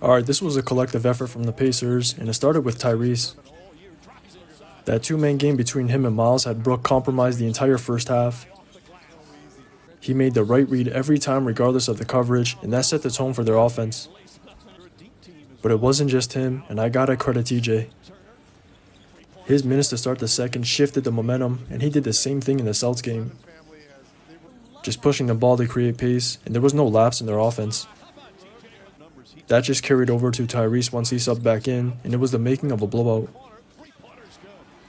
Alright, this was a collective effort from the Pacers, and it started with Tyrese. That two-man game between him and Miles had Brook compromised the entire first half. He made the right read every time regardless of the coverage, and that set the tone for their offense. But it wasn't just him, and I gotta credit TJ. His minutes to start the second shifted the momentum, and he did the same thing in the Celtics game. Just pushing the ball to create pace, and there was no lapse in their offense. That just carried over to Tyrese once he subbed back in, and it was the making of a blowout.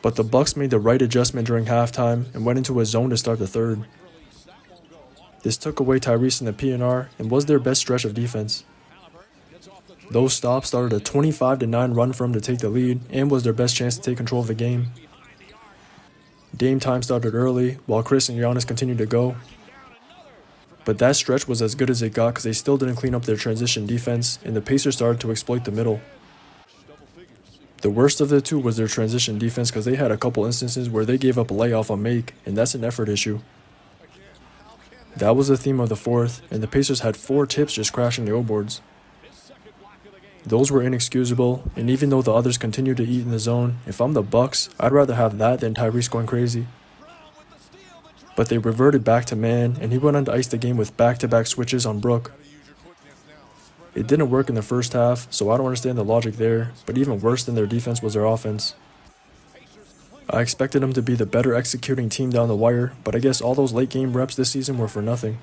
But the Bucks made the right adjustment during halftime and went into a zone to start the third. This took away Tyrese in the PNR and was their best stretch of defense. Those stops started a 25-9 run for him to take the lead and was their best chance to take control of the game. Dame time started early while Chris and Giannis continued to go. But that stretch was as good as it got because they still didn't clean up their transition defense, and the Pacers started to exploit the middle. The worst of the two was their transition defense because they had a couple instances where they gave up a layoff on make, and that's an effort issue. That was the theme of the fourth, and the Pacers had 4 tips just crashing the O-boards. Those were inexcusable, and even though the others continued to eat in the zone, if I'm the Bucks, I'd rather have that than Tyrese going crazy. But they reverted back to man, and he went on to ice the game with back-to-back switches on Brook. It didn't work in the first half, so I don't understand the logic there, but even worse than their defense was their offense. I expected them to be the better executing team down the wire, but I guess all those late game reps this season were for nothing.